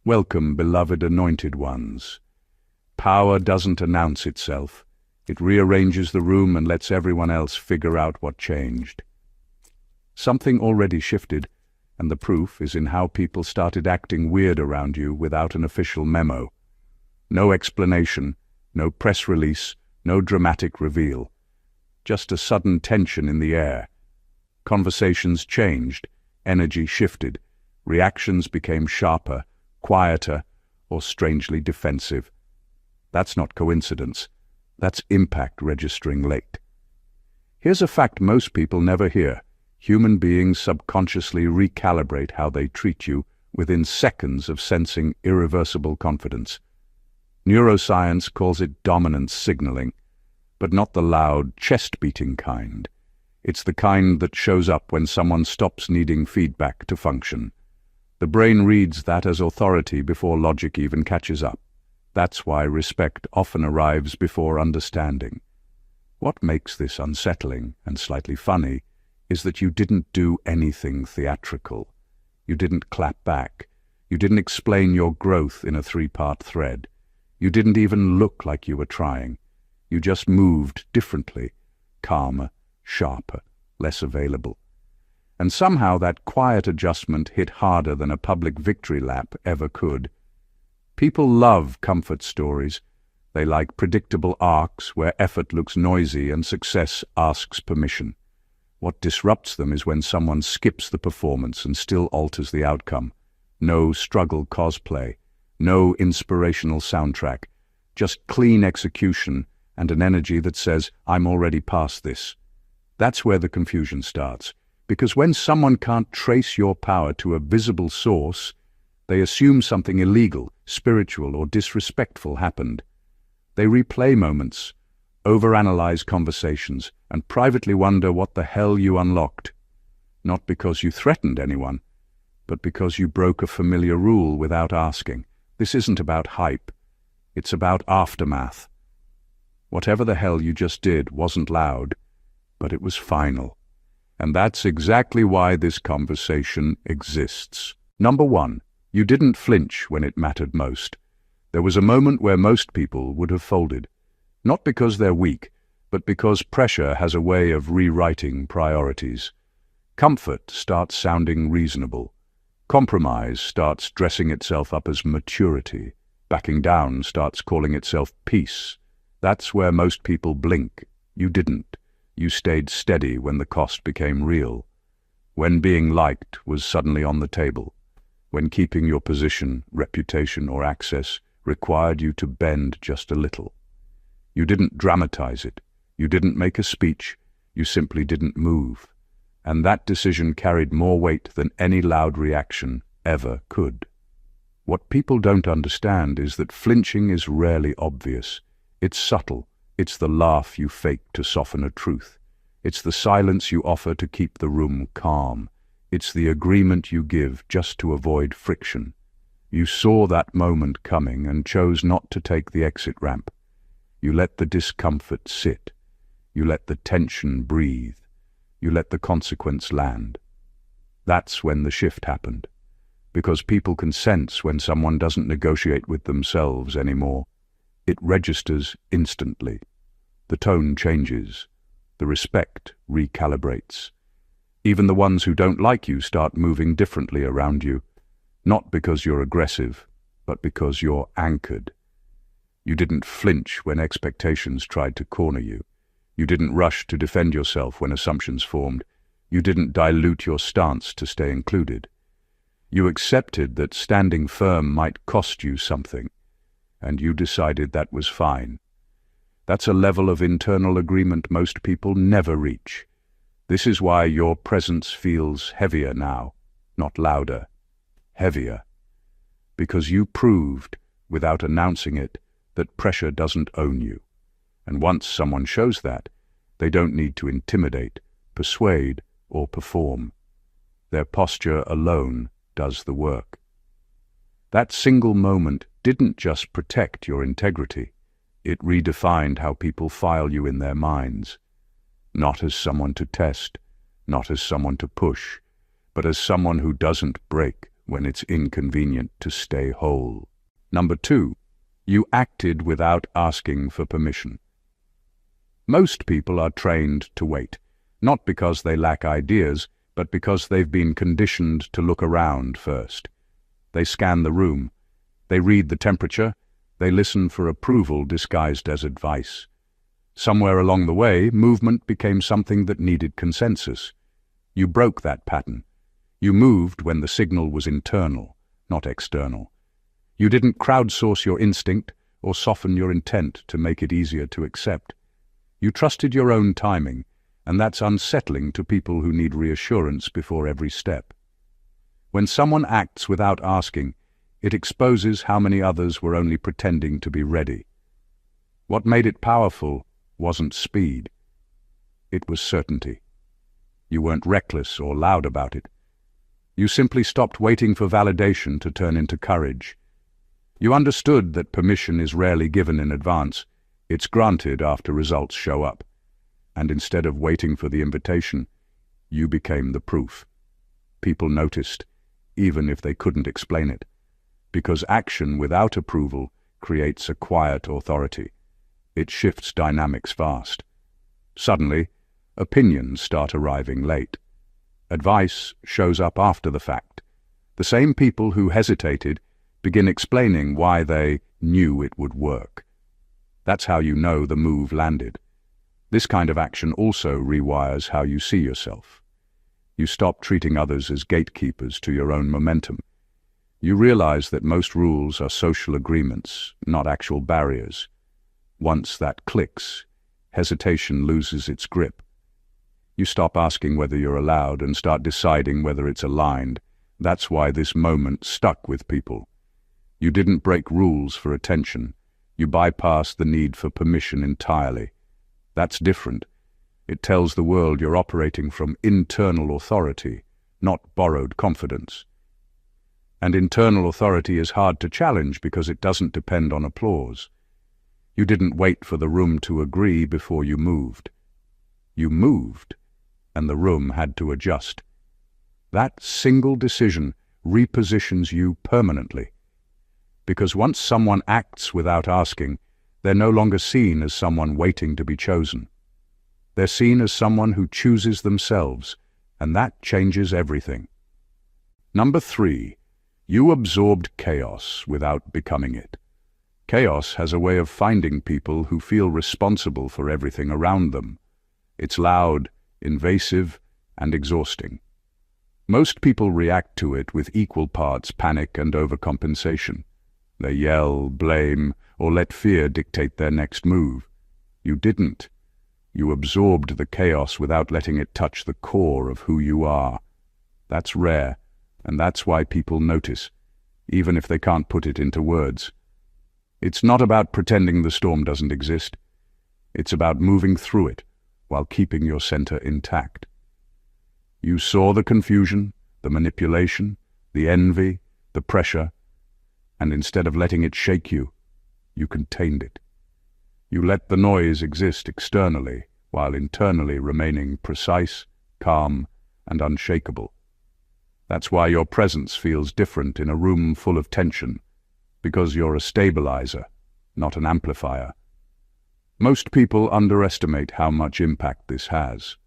Welcome, beloved anointed ones. Power doesn't announce itself. It rearranges the room and lets everyone else figure out what changed. Something already shifted, and the proof is in how people started acting weird around you without an official memo. No explanation, no press release, no dramatic reveal. Just a sudden tension in the air. Conversations changed, energy shifted, reactions became sharper, quieter, or strangely defensive. That's not coincidence. That's impact registering late. Here's a fact most people never hear. Human beings subconsciously recalibrate how they treat you within seconds of sensing irreversible confidence. Neuroscience calls it dominance signaling, but not the loud, chest-beating kind. It's the kind that shows up when someone stops needing feedback to function. The brain reads that as authority before logic even catches up. That's why respect often arrives before understanding. What makes this unsettling and slightly funny is that you didn't do anything theatrical. You didn't clap back. You didn't explain your growth in a three-part thread. You didn't even look like you were trying. You just moved differently, calmer, sharper, less available. And somehow that quiet adjustment hit harder than a public victory lap ever could. People love comfort stories. They like predictable arcs where effort looks noisy and success asks permission. What disrupts them is when someone skips the performance and still alters the outcome. No struggle cosplay, no inspirational soundtrack, just clean execution and an energy that says, "I'm already past this." That's where the confusion starts, because when someone can't trace your power to a visible source, they assume something illegal, spiritual, or disrespectful happened. They replay moments, overanalyze conversations, and privately wonder what the hell you unlocked. Not because you threatened anyone, but because you broke a familiar rule without asking. This isn't about hype. It's about aftermath. Whatever the hell you just did wasn't loud, but it was final. And that's exactly why this conversation exists. Number one, you didn't flinch when it mattered most. There was a moment where most people would have folded. Not because they're weak, but because pressure has a way of rewriting priorities. Comfort starts sounding reasonable. Compromise starts dressing itself up as maturity. Backing down starts calling itself peace. That's where most people blink. You didn't. You stayed steady when the cost became real. When being liked was suddenly on the table. When keeping your position, reputation, or access required you to bend just a little. You didn't dramatize it. You didn't make a speech. You simply didn't move. And that decision carried more weight than any loud reaction ever could. What people don't understand is that flinching is rarely obvious. It's subtle. It's the laugh you fake to soften a truth. It's the silence you offer to keep the room calm. It's the agreement you give just to avoid friction. You saw that moment coming and chose not to take the exit ramp. You let the discomfort sit. You let the tension breathe. You let the consequence land. That's when the shift happened. Because people can sense when someone doesn't negotiate with themselves anymore. It registers instantly. The tone changes. The respect recalibrates. Even the ones who don't like you start moving differently around you, not because you're aggressive, but because you're anchored. You didn't flinch when expectations tried to corner you. You didn't rush to defend yourself when assumptions formed. You didn't dilute your stance to stay included. You accepted that standing firm might cost you something, and you decided that was fine. That's a level of internal agreement most people never reach. This is why your presence feels heavier now, not louder. Heavier. Because you proved, without announcing it, that pressure doesn't own you. And once someone shows that, they don't need to intimidate, persuade, or perform. Their posture alone does the work. That single moment didn't just protect your integrity. It redefined how people file you in their minds. Not as someone to test, not as someone to push, but as someone who doesn't break when it's inconvenient to stay whole. Number 2, you acted without asking for permission. Most people are trained to wait, not because they lack ideas, but because they've been conditioned to look around first. They scan the room, they read the temperature, they listen for approval disguised as advice. Somewhere along the way, movement became something that needed consensus. You broke that pattern. You moved when the signal was internal, not external. You didn't crowdsource your instinct or soften your intent to make it easier to accept. You trusted your own timing, and that's unsettling to people who need reassurance before every step. When someone acts without asking, it exposes how many others were only pretending to be ready. What made it powerful wasn't speed. It was certainty. You weren't reckless or loud about it. You simply stopped waiting for validation to turn into courage. You understood that permission is rarely given in advance. It's granted after results show up. And instead of waiting for the invitation, you became the proof. People noticed, even if they couldn't explain it. Because action without approval creates a quiet authority. It shifts dynamics fast. Suddenly, opinions start arriving late. Advice shows up after the fact. The same people who hesitated begin explaining why they knew it would work. That's how you know the move landed. This kind of action also rewires how you see yourself. You stop treating others as gatekeepers to your own momentum. You realize that most rules are social agreements, not actual barriers. Once that clicks, hesitation loses its grip. You stop asking whether you're allowed and start deciding whether it's aligned. That's why this moment stuck with people. You didn't break rules for attention. You bypassed the need for permission entirely. That's different. It tells the world you're operating from internal authority, not borrowed confidence. And internal authority is hard to challenge because it doesn't depend on applause. You didn't wait for the room to agree before you moved. You moved, and the room had to adjust. That single decision repositions you permanently. Because once someone acts without asking, they're no longer seen as someone waiting to be chosen. They're seen as someone who chooses themselves, and that changes everything. Number 3, you absorbed chaos without becoming it. Chaos has a way of finding people who feel responsible for everything around them. It's loud, invasive, and exhausting. Most people react to it with equal parts panic and overcompensation. They yell, blame, or let fear dictate their next move. You didn't. You absorbed the chaos without letting it touch the core of who you are. That's rare, and that's why people notice, even if they can't put it into words. It's not about pretending the storm doesn't exist. It's about moving through it while keeping your center intact. You saw the confusion, the manipulation, the envy, the pressure, and instead of letting it shake you, you contained it. You let the noise exist externally while internally remaining precise, calm, and unshakable. That's why your presence feels different in a room full of tension, because you're a stabilizer, not an amplifier. Most people underestimate how much impact this has.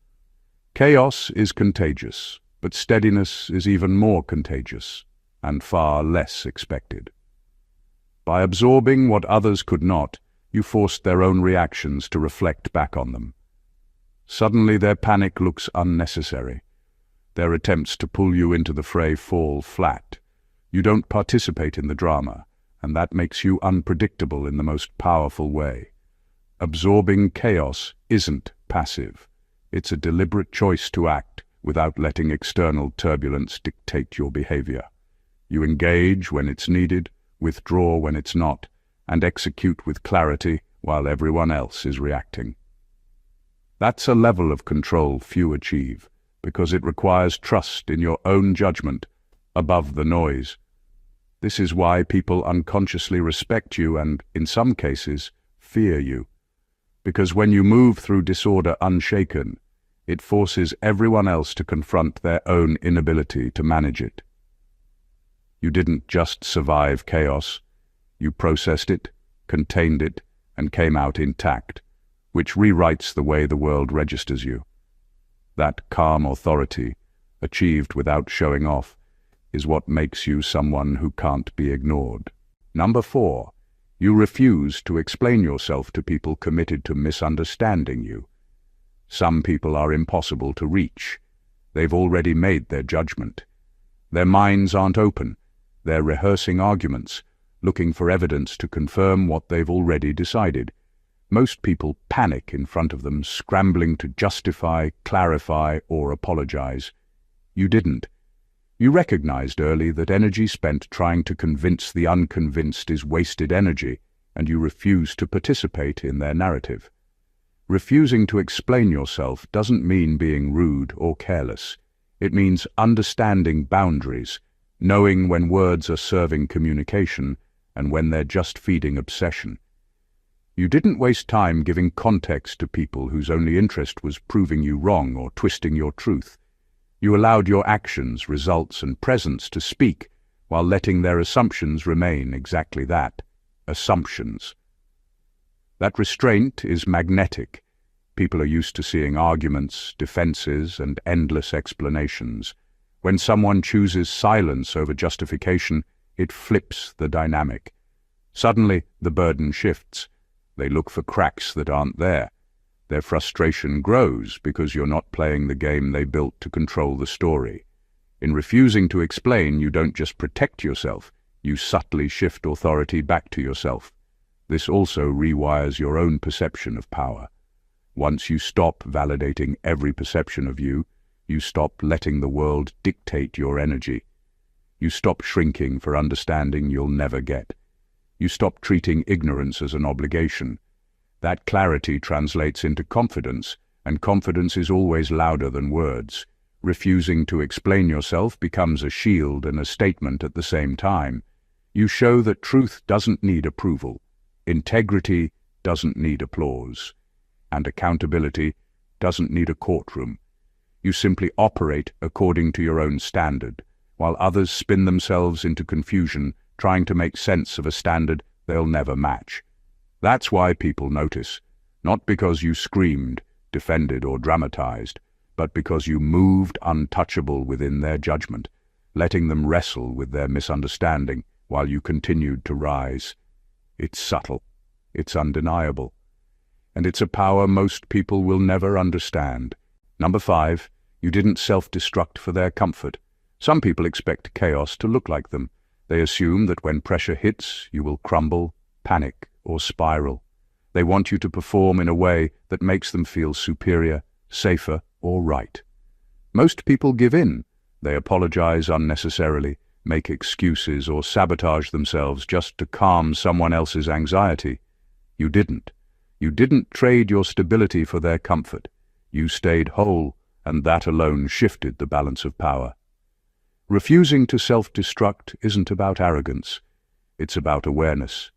Chaos is contagious, but steadiness is even more contagious, and far less expected. By absorbing what others could not, you forced their own reactions to reflect back on them. Suddenly their panic looks unnecessary. Their attempts to pull you into the fray fall flat. You don't participate in the drama, and that makes you unpredictable in the most powerful way. Absorbing chaos isn't passive. It's a deliberate choice to act without letting external turbulence dictate your behavior. You engage when it's needed, withdraw when it's not, and execute with clarity while everyone else is reacting. That's a level of control few achieve, because it requires trust in your own judgment above the noise. This is why people unconsciously respect you and, in some cases, fear you. Because when you move through disorder unshaken, it forces everyone else to confront their own inability to manage it. You didn't just survive chaos. You processed it, contained it, and came out intact, which rewrites the way the world registers you. That calm authority, achieved without showing off, is what makes you someone who can't be ignored. Number 4. You refuse to explain yourself to people committed to misunderstanding you. Some people are impossible to reach. They've already made their judgment. Their minds aren't open. They're rehearsing arguments, looking for evidence to confirm what they've already decided. Most people panic in front of them, scrambling to justify, clarify, or apologize. You didn't. You recognized early that energy spent trying to convince the unconvinced is wasted energy, and you refused to participate in their narrative. Refusing to explain yourself doesn't mean being rude or careless. It means understanding boundaries, knowing when words are serving communication and when they're just feeding obsession. You didn't waste time giving context to people whose only interest was proving you wrong or twisting your truth. You allowed your actions, results, and presence to speak, while letting their assumptions remain exactly that, assumptions. That restraint is magnetic. People are used to seeing arguments, defenses, and endless explanations. When someone chooses silence over justification, it flips the dynamic. Suddenly, the burden shifts. They look for cracks that aren't there. Their frustration grows because you're not playing the game they built to control the story. In refusing to explain, you don't just protect yourself, you subtly shift authority back to yourself. This also rewires your own perception of power. Once you stop validating every perception of you, you stop letting the world dictate your energy. You stop shrinking for understanding you'll never get. You stop treating ignorance as an obligation. That clarity translates into confidence, and confidence is always louder than words. Refusing to explain yourself becomes a shield and a statement at the same time. You show that truth doesn't need approval, integrity doesn't need applause, and accountability doesn't need a courtroom. You simply operate according to your own standard, while others spin themselves into confusion, trying to make sense of a standard they'll never match. That's why people notice, not because you screamed, defended, or dramatized, but because you moved untouchable within their judgment, letting them wrestle with their misunderstanding while you continued to rise. It's subtle, it's undeniable, and it's a power most people will never understand. Number 5, you didn't self-destruct for their comfort. Some people expect chaos to look like them. They assume that when pressure hits, you will crumble, panic, or spiral. They want you to perform in a way that makes them feel superior, safer, or right. Most people give in. They apologize unnecessarily, make excuses, or sabotage themselves just to calm someone else's anxiety. You didn't. You didn't trade your stability for their comfort. You stayed whole, and that alone shifted the balance of power. Refusing to self-destruct isn't about arrogance. It's about awareness.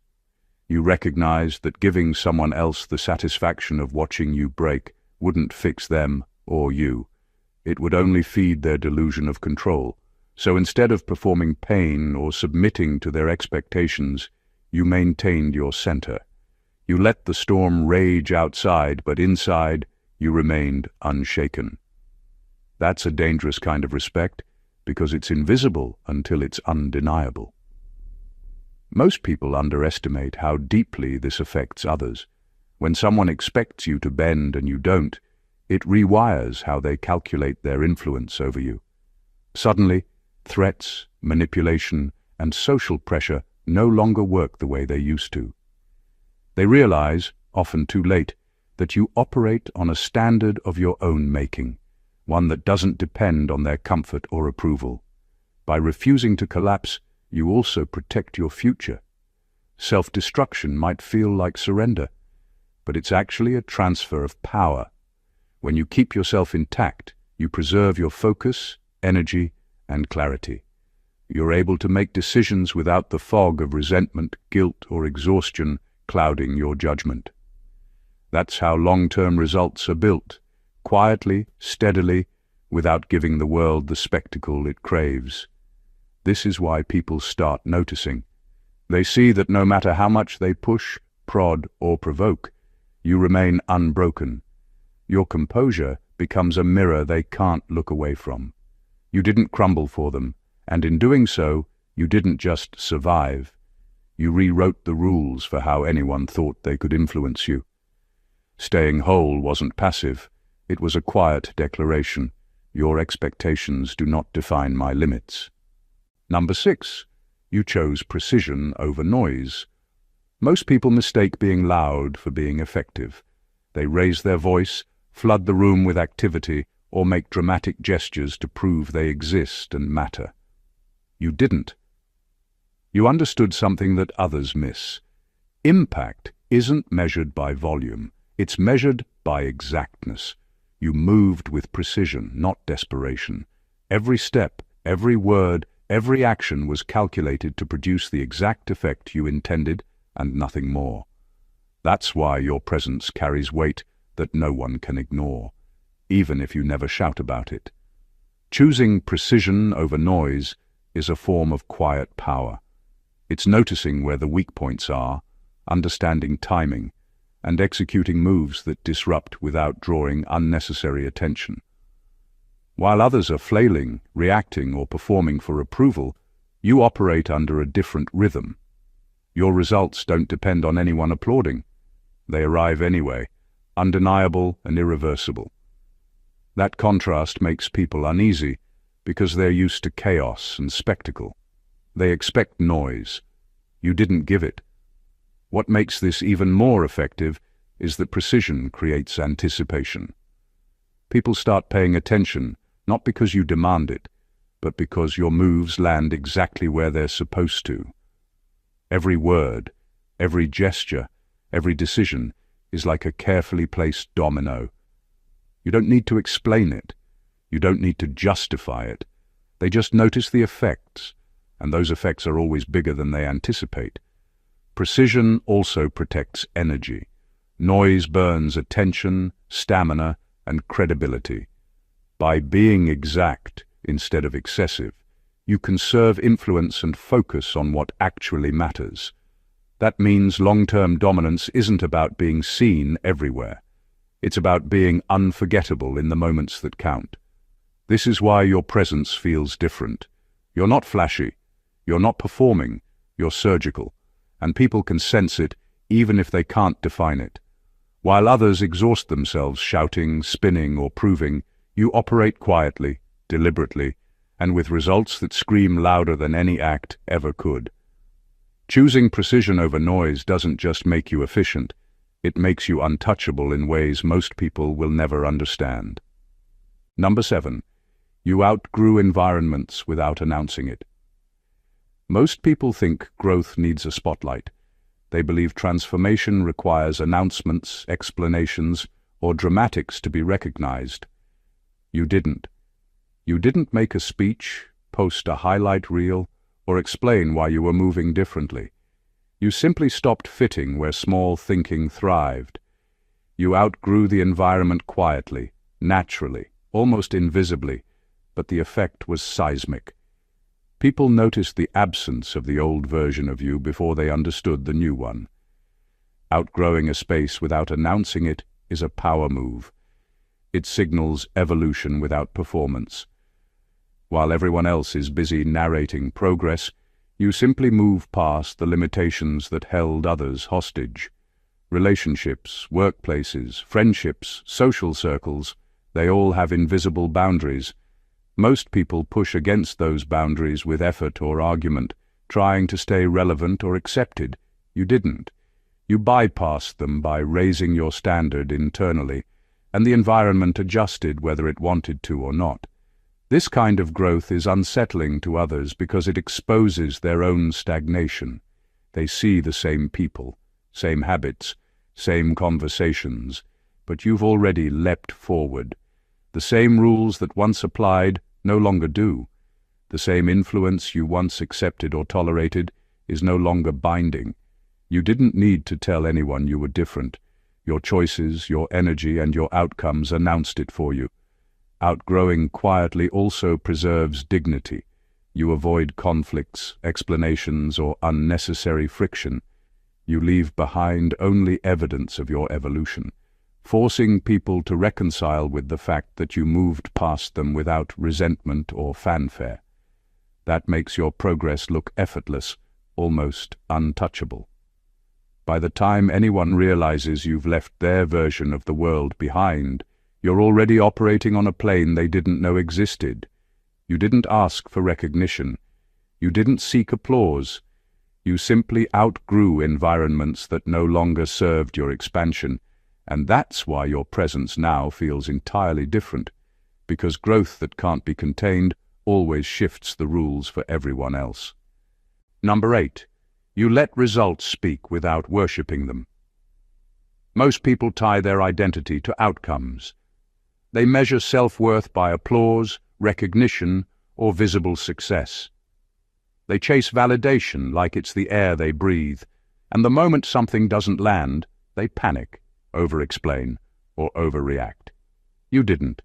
You recognize that giving someone else the satisfaction of watching you break wouldn't fix them or you. It would only feed their delusion of control. So instead of performing pain or submitting to their expectations, you maintained your center. You let the storm rage outside, but inside you remained unshaken. That's a dangerous kind of respect, because it's invisible until it's undeniable. Most people underestimate how deeply this affects others. When someone expects you to bend and you don't, it rewires how they calculate their influence over you. Suddenly, threats, manipulation, and social pressure no longer work the way they used to. They realize, often too late, that you operate on a standard of your own making, one that doesn't depend on their comfort or approval. By refusing to collapse, you also protect your future. Self-destruction might feel like surrender, but it's actually a transfer of power. When you keep yourself intact, you preserve your focus, energy, and clarity. You're able to make decisions without the fog of resentment, guilt, or exhaustion clouding your judgment. That's how long-term results are built, quietly, steadily, without giving the world the spectacle it craves. This is why people start noticing. They see that no matter how much they push, prod, or provoke, you remain unbroken. Your composure becomes a mirror they can't look away from. You didn't crumble for them, and in doing so, you didn't just survive. You rewrote the rules for how anyone thought they could influence you. Staying whole wasn't passive. It was a quiet declaration. Your expectations do not define my limits. Number 6. You chose precision over noise. Most people mistake being loud for being effective. They raise their voice, flood the room with activity, or make dramatic gestures to prove they exist and matter. You didn't. You understood something that others miss. Impact isn't measured by volume. It's measured by exactness. You moved with precision, not desperation. Every step, every word, every action was calculated to produce the exact effect you intended and nothing more. That's why your presence carries weight that no one can ignore, even if you never shout about it. Choosing precision over noise is a form of quiet power. It's noticing where the weak points are, understanding timing, and executing moves that disrupt without drawing unnecessary attention. While others are flailing, reacting, or performing for approval, you operate under a different rhythm. Your results don't depend on anyone applauding. They arrive anyway, undeniable and irreversible. That contrast makes people uneasy because they're used to chaos and spectacle. They expect noise. You didn't give it. What makes this even more effective is that precision creates anticipation. People start paying attention, not because you demand it, but because your moves land exactly where they're supposed to. Every word, every gesture, every decision is like a carefully placed domino. You don't need to explain it. You don't need to justify it. They just notice the effects, and those effects are always bigger than they anticipate. Precision also protects energy. Noise burns attention, stamina, and credibility. By being exact instead of excessive, you conserve influence and focus on what actually matters. That means long-term dominance isn't about being seen everywhere. It's about being unforgettable in the moments that count. This is why your presence feels different. You're not flashy. You're not performing. You're surgical. And people can sense it even if they can't define it. While others exhaust themselves shouting, spinning, or proving, you operate quietly, deliberately, and with results that scream louder than any act ever could. Choosing precision over noise doesn't just make you efficient, it makes you untouchable in ways most people will never understand. Number 7. You outgrew environments without announcing it. Most people think growth needs a spotlight. They believe transformation requires announcements, explanations, or dramatics to be recognized. You didn't. You didn't make a speech, post a highlight reel, or explain why you were moving differently. You simply stopped fitting where small thinking thrived. You outgrew the environment quietly, naturally, almost invisibly, but the effect was seismic. People noticed the absence of the old version of you before they understood the new one. Outgrowing a space without announcing it is a power move. It signals evolution without performance. While everyone else is busy narrating progress, you simply move past the limitations that held others hostage. Relationships, workplaces, friendships, social circles, they all have invisible boundaries. Most people push against those boundaries with effort or argument, trying to stay relevant or accepted. You didn't. You bypassed them by raising your standard internally, and the environment adjusted whether it wanted to or not. This kind of growth is unsettling to others because it exposes their own stagnation. They see the same people, same habits, same conversations, but you've already leapt forward. The same rules that once applied no longer do. The same influence you once accepted or tolerated is no longer binding. You didn't need to tell anyone you were different. Your choices, your energy, and your outcomes announced it for you. Outgrowing quietly also preserves dignity. You avoid conflicts, explanations, or unnecessary friction. You leave behind only evidence of your evolution, forcing people to reconcile with the fact that you moved past them without resentment or fanfare. That makes your progress look effortless, almost untouchable. By the time anyone realizes you've left their version of the world behind, you're already operating on a plane they didn't know existed. You didn't ask for recognition. You didn't seek applause. You simply outgrew environments that no longer served your expansion, and that's why your presence now feels entirely different, because growth that can't be contained always shifts the rules for everyone else. Number 8. You let results speak without worshipping them. Most people tie their identity to outcomes. They measure self-worth by applause, recognition, or visible success. They chase validation like it's the air they breathe, and the moment something doesn't land, they panic, over-explain, or overreact. You didn't.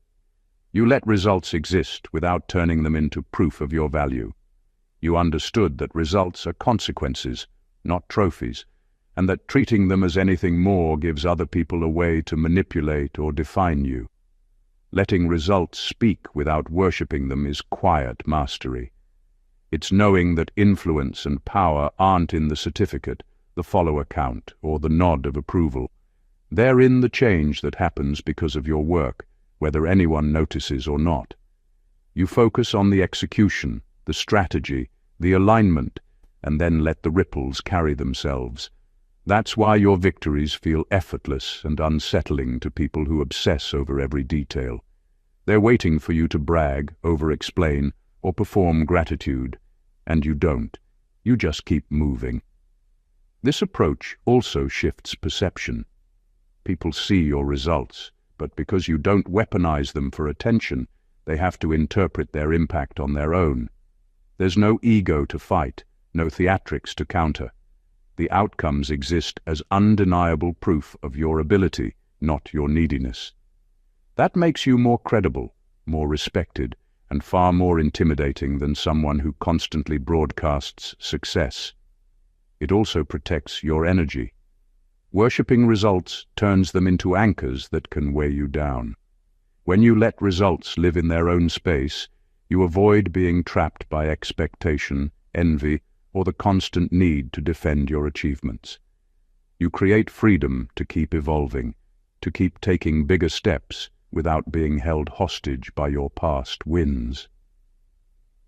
You let results exist without turning them into proof of your value. You understood that results are consequences, not trophies, and that treating them as anything more gives other people a way to manipulate or define you. Letting results speak without worshipping them is quiet mastery. It's knowing that influence and power aren't in the certificate, the follower count, or the nod of approval. They're in the change that happens because of your work, whether anyone notices or not. You focus on the execution, the strategy, the alignment, and then let the ripples carry themselves. That's why your victories feel effortless and unsettling to people who obsess over every detail. They're waiting for you to brag, over-explain, or perform gratitude, and you don't. You just keep moving. This approach also shifts perception. People see your results, but because you don't weaponize them for attention, they have to interpret their impact on their own. There's no ego to fight, no theatrics to counter. The outcomes exist as undeniable proof of your ability, not your neediness. That makes you more credible, more respected, and far more intimidating than someone who constantly broadcasts success. It also protects your energy. Worshipping results turns them into anchors that can weigh you down. When you let results live in their own space, you avoid being trapped by expectation, envy, or the constant need to defend your achievements. You create freedom to keep evolving, to keep taking bigger steps without being held hostage by your past wins.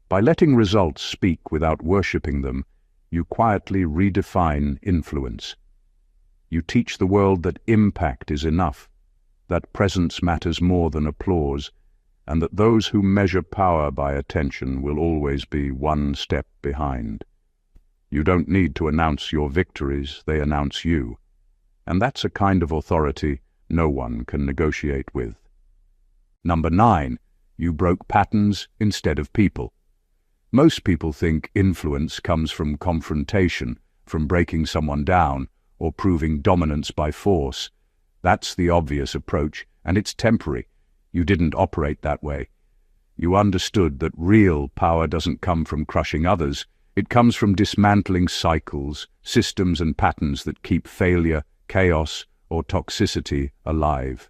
By letting results speak without worshipping them, you quietly redefine influence. You teach the world that impact is enough, that presence matters more than applause, and that those who measure power by attention will always be one step behind. You don't need to announce your victories, they announce you. And that's a kind of authority no one can negotiate with. Number 9. You broke patterns instead of people. Most people think influence comes from confrontation, from breaking someone down, or proving dominance by force. That's the obvious approach, and it's temporary. You didn't operate that way. You understood that real power doesn't come from crushing others. It comes from dismantling cycles, systems and patterns that keep failure, chaos, or toxicity alive.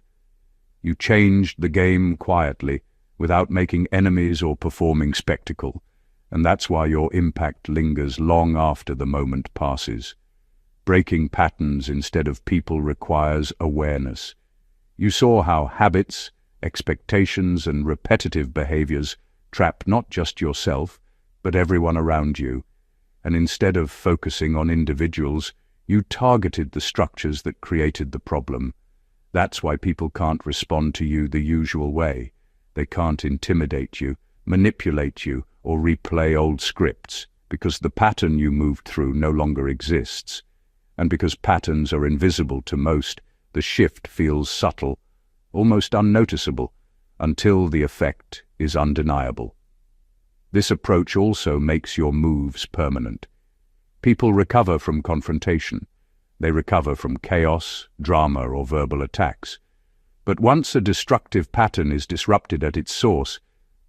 You changed the game quietly, without making enemies or performing spectacle, and that's why your impact lingers long after the moment passes. Breaking patterns instead of people requires awareness. You saw how habits, expectations, and repetitive behaviors trap not just yourself, but everyone around you, and instead of focusing on individuals, you targeted the structures that created the problem. That's why people can't respond to you the usual way. They can't intimidate you, manipulate you, or replay old scripts, because the pattern you moved through no longer exists. And because patterns are invisible to most, the shift feels subtle, almost unnoticeable, until the effect is undeniable. This approach also makes your moves permanent. People recover from confrontation. They recover from chaos, drama, or verbal attacks. But once a destructive pattern is disrupted at its source,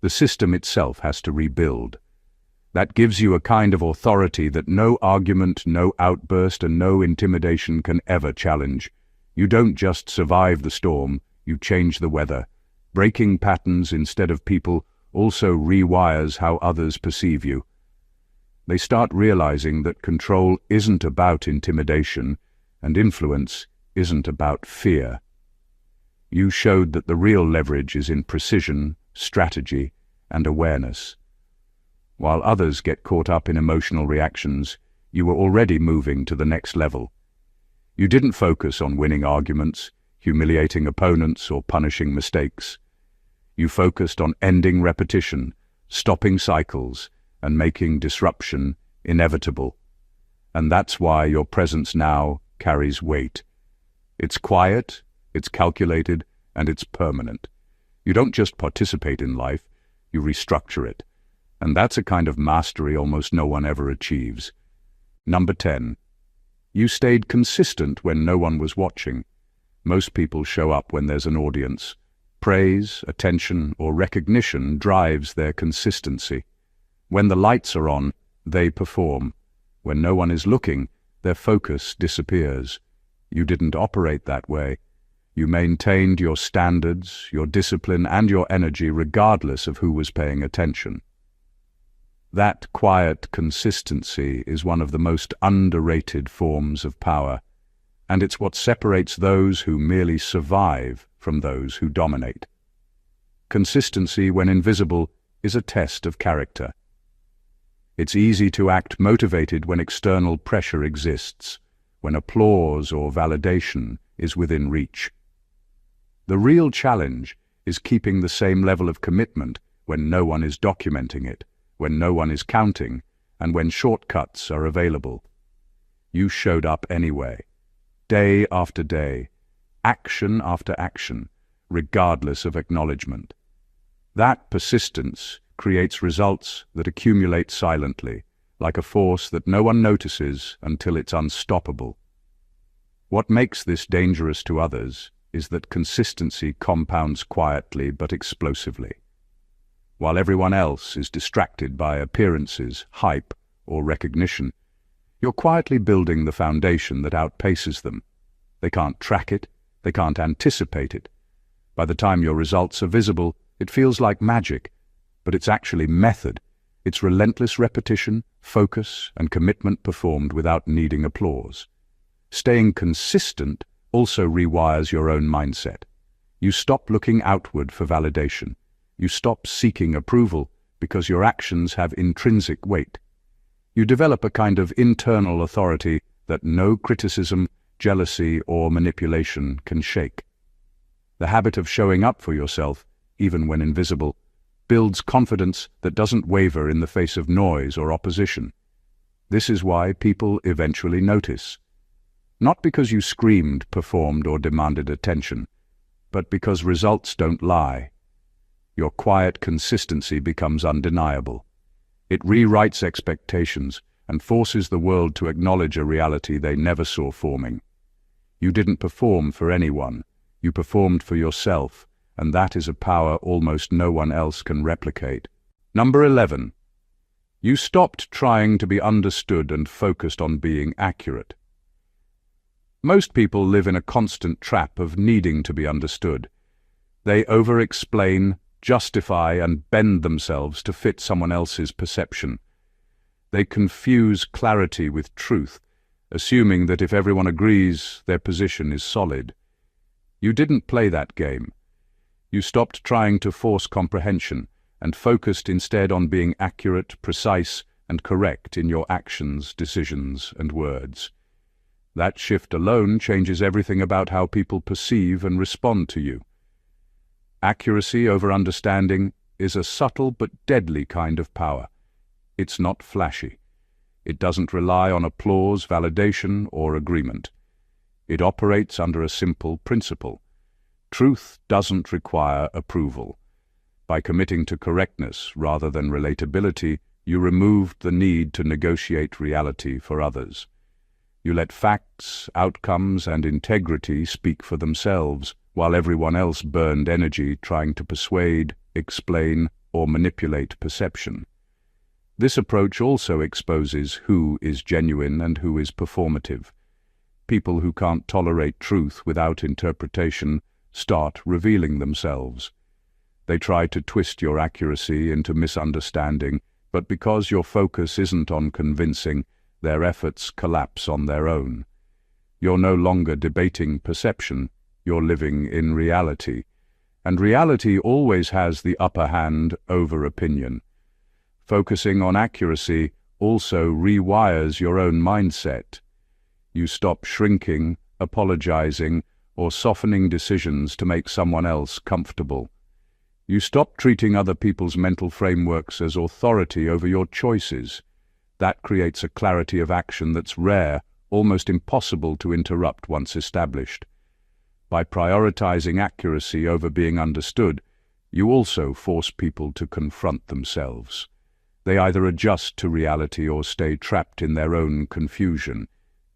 the system itself has to rebuild. That gives you a kind of authority that no argument, no outburst, and no intimidation can ever challenge. You don't just survive the storm, you change the weather. Breaking patterns instead of people also rewires how others perceive you. They start realizing that control isn't about intimidation, and influence isn't about fear. You showed that the real leverage is in precision, strategy, and awareness. While others get caught up in emotional reactions, you were already moving to the next level. You didn't focus on winning arguments, humiliating opponents, or punishing mistakes. You focused on ending repetition, stopping cycles, and making disruption inevitable. And that's why your presence now carries weight. It's quiet, it's calculated, and it's permanent. You don't just participate in life, you restructure it. And that's a kind of mastery almost no one ever achieves. Number 10. You stayed consistent when no one was watching. Most people show up when there's an audience. Praise, attention, or recognition drives their consistency. When the lights are on, they perform. When no one is looking, their focus disappears. You didn't operate that way. You maintained your standards, your discipline, and your energy regardless of who was paying attention. That quiet consistency is one of the most underrated forms of power, and it's what separates those who merely survive from those who dominate. Consistency, when invisible, is a test of character. It's easy to act motivated when external pressure exists, when applause or validation is within reach. The real challenge is keeping the same level of commitment when no one is documenting it, when no one is counting, and when shortcuts are available. You showed up anyway, day after day, action after action, regardless of acknowledgement. That persistence creates results that accumulate silently, like a force that no one notices until it's unstoppable. What makes this dangerous to others is that consistency compounds quietly but explosively. While everyone else is distracted by appearances, hype, or recognition, you're quietly building the foundation that outpaces them. They can't track it, they can't anticipate it. By the time your results are visible, it feels like magic, but it's actually method. It's relentless repetition, focus, and commitment performed without needing applause. Staying consistent also rewires your own mindset. You stop looking outward for validation. You stop seeking approval because your actions have intrinsic weight. You develop a kind of internal authority that no criticism, jealousy, or manipulation can shake. The habit of showing up for yourself, even when invisible, builds confidence that doesn't waver in the face of noise or opposition. This is why people eventually notice. Not because you screamed, performed, or demanded attention, but because results don't lie. Your quiet consistency becomes undeniable. It rewrites expectations and forces the world to acknowledge a reality they never saw forming. You didn't perform for anyone, you performed for yourself, and that is a power almost no one else can replicate. Number 11. You stopped trying to be understood and focused on being accurate. Most people live in a constant trap of needing to be understood. They over-explain, justify, and bend themselves to fit someone else's perception. They confuse clarity with truth, assuming that if everyone agrees, their position is solid. You didn't play that game. You stopped trying to force comprehension and focused instead on being accurate, precise, and correct in your actions, decisions, and words. That shift alone changes everything about how people perceive and respond to you. Accuracy over understanding is a subtle but deadly kind of power. It's not flashy. It doesn't rely on applause, validation, or agreement. It operates under a simple principle. Truth doesn't require approval. By committing to correctness rather than relatability, you removed the need to negotiate reality for others. You let facts, outcomes, and integrity speak for themselves, while everyone else burned energy trying to persuade, explain, or manipulate perception. This approach also exposes who is genuine and who is performative. People who can't tolerate truth without interpretation start revealing themselves. They try to twist your accuracy into misunderstanding, but because your focus isn't on convincing, their efforts collapse on their own. You're no longer debating perception, you're living in reality. And reality always has the upper hand over opinion. Focusing on accuracy also rewires your own mindset. You stop shrinking, apologizing, or softening decisions to make someone else comfortable. You stop treating other people's mental frameworks as authority over your choices. That creates a clarity of action that's rare, almost impossible to interrupt once established. By prioritizing accuracy over being understood, you also force people to confront themselves. They either adjust to reality or stay trapped in their own confusion.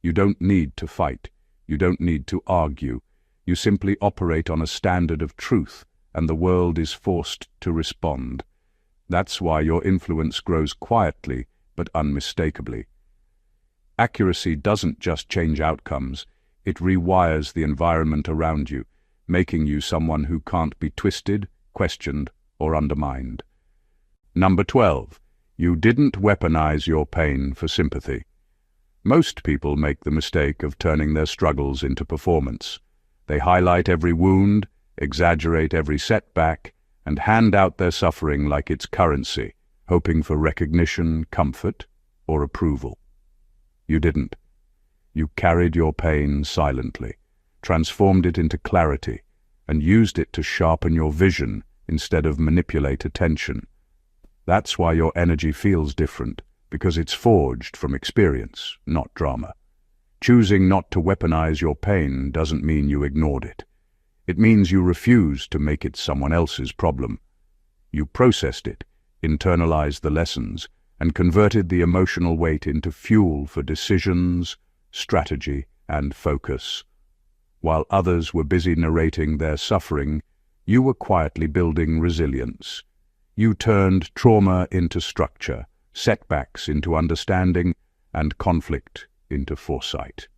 You don't need to fight. You don't need to argue. You simply operate on a standard of truth, and the world is forced to respond. That's why your influence grows quietly but unmistakably. Accuracy doesn't just change outcomes, it rewires the environment around you, making you someone who can't be twisted, questioned, or undermined. Number 12. You didn't weaponize your pain for sympathy. Most people make the mistake of turning their struggles into performance. They highlight every wound, exaggerate every setback, and hand out their suffering like it's currency, hoping for recognition, comfort, or approval. You didn't. You carried your pain silently, transformed it into clarity, and used it to sharpen your vision instead of manipulate attention. That's why your energy feels different, because it's forged from experience, not drama. Choosing not to weaponize your pain doesn't mean you ignored it. It means you refused to make it someone else's problem. You processed it, internalized the lessons, and converted the emotional weight into fuel for decisions, strategy, and focus. While others were busy narrating their suffering, you were quietly building resilience. You turned trauma into structure, setbacks into understanding, and conflict into foresight.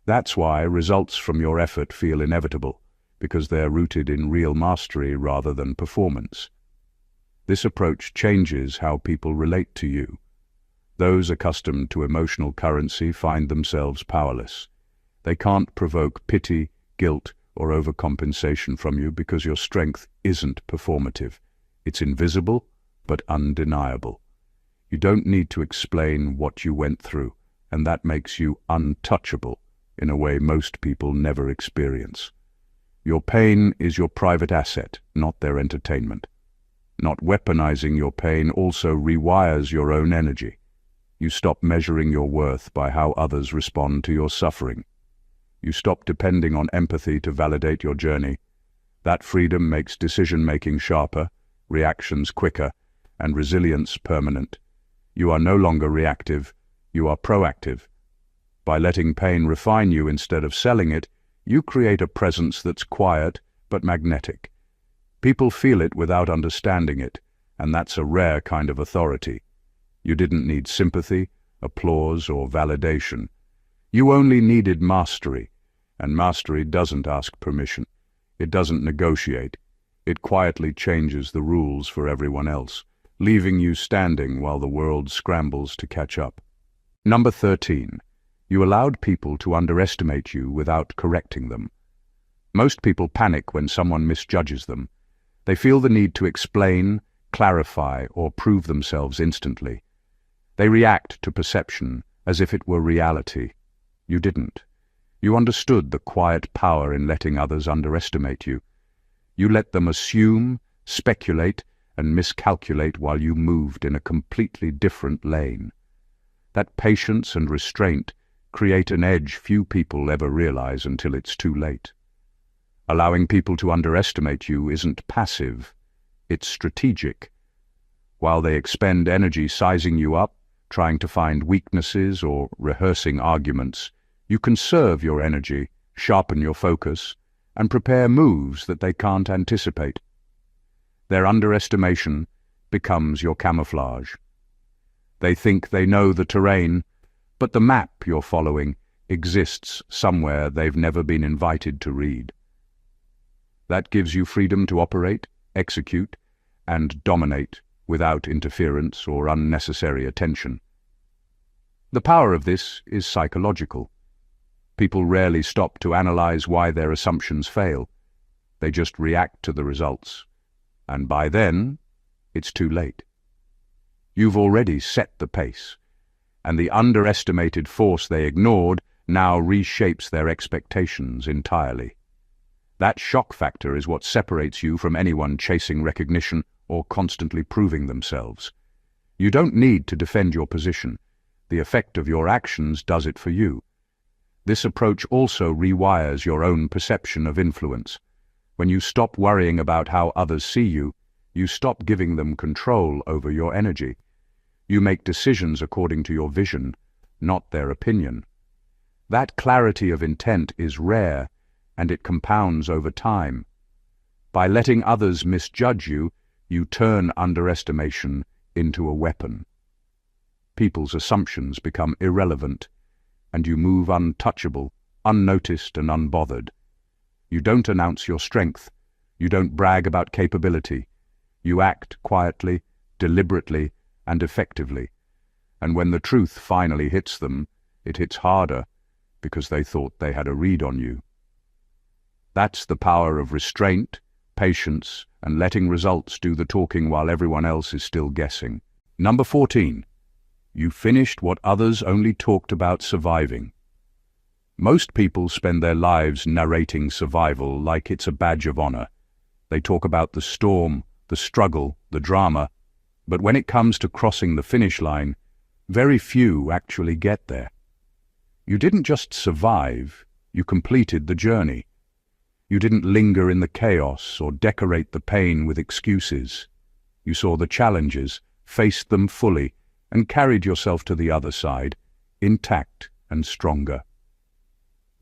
That's why results from your effort feel inevitable, because they're rooted in real mastery rather than performance. This approach changes how people relate to you. Those accustomed to emotional currency find themselves powerless. They can't provoke pity, guilt, or overcompensation from you because your strength isn't performative. It's invisible, but undeniable. You don't need to explain what you went through, and that makes you untouchable in a way most people never experience. Your pain is your private asset, not their entertainment. Not weaponizing your pain also rewires your own energy. You stop measuring your worth by how others respond to your suffering. You stop depending on empathy to validate your journey. That freedom makes decision-making sharper, reactions quicker, and resilience permanent. You are no longer reactive, you are proactive. By letting pain refine you instead of selling it, you create a presence that's quiet but magnetic. People feel it without understanding it, and that's a rare kind of authority. You didn't need sympathy, applause, or validation. You only needed mastery, and mastery doesn't ask permission. It doesn't negotiate. It quietly changes the rules for everyone else, leaving you standing while the world scrambles to catch up. Number 13. You allowed people to underestimate you without correcting them. Most people panic when someone misjudges them. They feel the need to explain, clarify, or prove themselves instantly. They react to perception as if it were reality. You didn't. You understood the quiet power in letting others underestimate you. You let them assume, speculate, and miscalculate while you moved in a completely different lane. That patience and restraint create an edge few people ever realize until it's too late. Allowing people to underestimate you isn't passive, it's strategic. While they expend energy sizing you up, trying to find weaknesses or rehearsing arguments, you conserve your energy, sharpen your focus, and prepare moves that they can't anticipate. Their underestimation becomes your camouflage. They think they know the terrain, but the map you're following exists somewhere they've never been invited to read. That gives you freedom to operate, execute, and dominate without interference or unnecessary attention. The power of this is psychological. People rarely stop to analyze why their assumptions fail. They just react to the results. And by then, it's too late. You've already set the pace, and the underestimated force they ignored now reshapes their expectations entirely. That shock factor is what separates you from anyone chasing recognition or constantly proving themselves. You don't need to defend your position. The effect of your actions does it for you. This approach also rewires your own perception of influence. When you stop worrying about how others see you, you stop giving them control over your energy. You make decisions according to your vision, not their opinion. That clarity of intent is rare, and it compounds over time. By letting others misjudge you, you turn underestimation into a weapon. People's assumptions become irrelevant, and you move untouchable, unnoticed and unbothered. You don't announce your strength. You don't brag about capability. You act quietly, deliberately, and effectively. And when the truth finally hits them, it hits harder because they thought they had a read on you. That's the power of restraint, patience, and letting results do the talking while everyone else is still guessing. Number 14. You finished what others only talked about surviving. Most people spend their lives narrating survival like it's a badge of honor. They talk about the storm, the struggle, the drama, but when it comes to crossing the finish line, very few actually get there. You didn't just survive, you completed the journey. You didn't linger in the chaos or decorate the pain with excuses. You saw the challenges, faced them fully, and carried yourself to the other side, intact and stronger.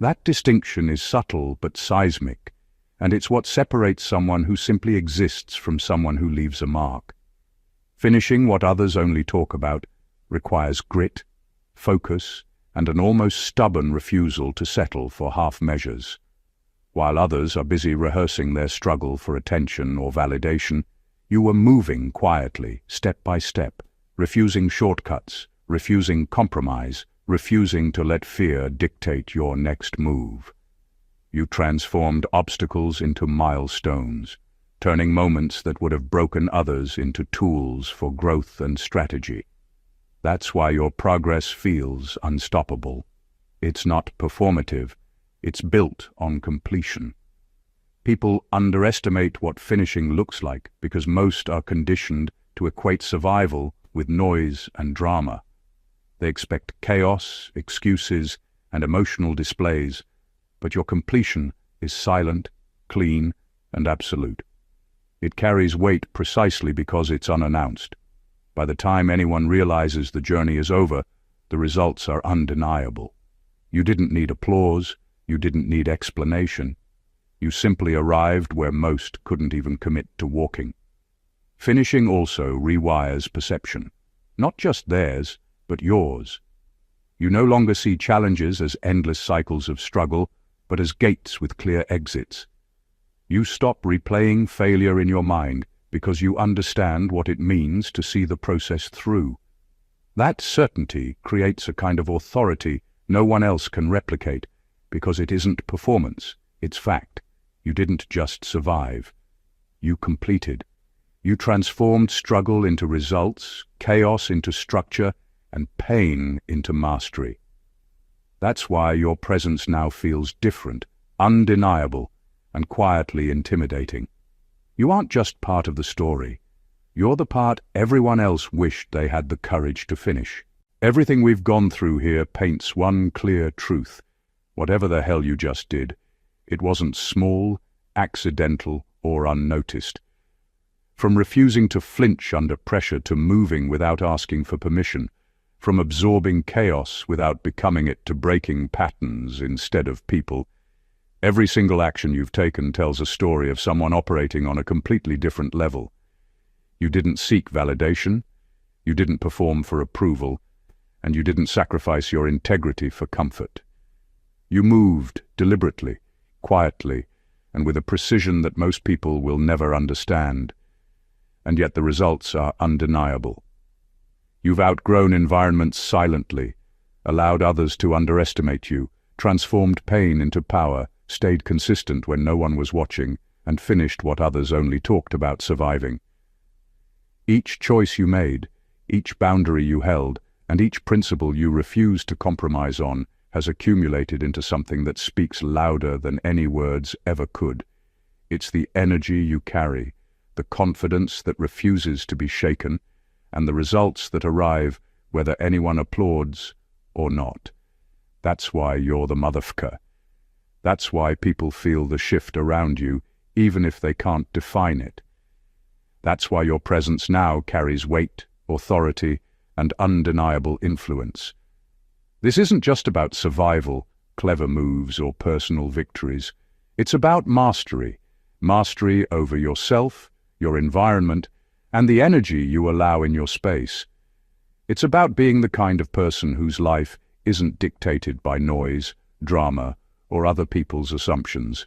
That distinction is subtle but seismic, and it's what separates someone who simply exists from someone who leaves a mark. Finishing what others only talk about requires grit, focus, and an almost stubborn refusal to settle for half measures. While others are busy rehearsing their struggle for attention or validation, you were moving quietly, step by step, refusing shortcuts, refusing compromise, refusing to let fear dictate your next move. You transformed obstacles into milestones, turning moments that would have broken others into tools for growth and strategy. That's why your progress feels unstoppable. It's not performative, it's built on completion. People underestimate what finishing looks like because most are conditioned to equate survival with noise and drama. They expect chaos, excuses, and emotional displays, but your completion is silent, clean, and absolute. It carries weight precisely because it's unannounced. By the time anyone realizes the journey is over, the results are undeniable. You didn't need applause, you didn't need explanation. You simply arrived where most couldn't even commit to walking. Finishing also rewires perception. Not just theirs, but yours. You no longer see challenges as endless cycles of struggle, but as gates with clear exits. You stop replaying failure in your mind because you understand what it means to see the process through. That certainty creates a kind of authority no one else can replicate, because it isn't performance, it's fact. You didn't just survive. You completed. You transformed struggle into results, chaos into structure, and pain into mastery. That's why your presence now feels different, undeniable, and quietly intimidating. You aren't just part of the story. You're the part everyone else wished they had the courage to finish. Everything we've gone through here paints one clear truth. Whatever the hell you just did, it wasn't small, accidental, or unnoticed. From refusing to flinch under pressure to moving without asking for permission, from absorbing chaos without becoming it to breaking patterns instead of people, every single action you've taken tells a story of someone operating on a completely different level. You didn't seek validation. You didn't perform for approval, and you didn't sacrifice your integrity for comfort. You moved deliberately, quietly, and with a precision that most people will never understand. And yet the results are undeniable. You've outgrown environments silently, allowed others to underestimate you, transformed pain into power, stayed consistent when no one was watching, and finished what others only talked about surviving. Each choice you made, each boundary you held, and each principle you refused to compromise on has accumulated into something that speaks louder than any words ever could. It's the energy you carry, the confidence that refuses to be shaken, and the results that arrive whether anyone applauds or not. That's why you're the Motherf Cker. That's why people feel the shift around you, even if they can't define it. That's why your presence now carries weight, authority, and undeniable influence. This isn't just about survival, clever moves, or personal victories. It's about mastery over yourself, your environment, and the energy you allow in your space. It's about being the kind of person whose life isn't dictated by noise, drama, or other people's assumptions.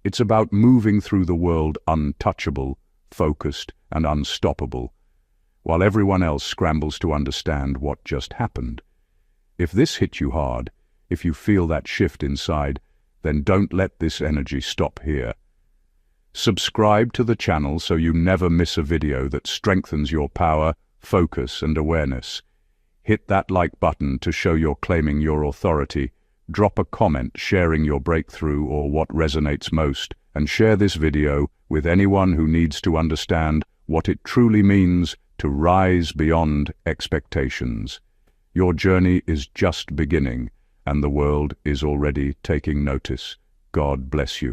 It's about moving through the world untouchable, focused, and unstoppable, while everyone else scrambles to understand what just happened. If this hit you hard, if you feel that shift inside, then don't let this energy stop here. Subscribe to the channel so you never miss a video that strengthens your power, focus, and awareness. Hit that like button to show you're claiming your authority. Drop a comment sharing your breakthrough or what resonates most, and share this video with anyone who needs to understand what it truly means to rise beyond expectations. Your journey is just beginning, and the world is already taking notice. God bless you.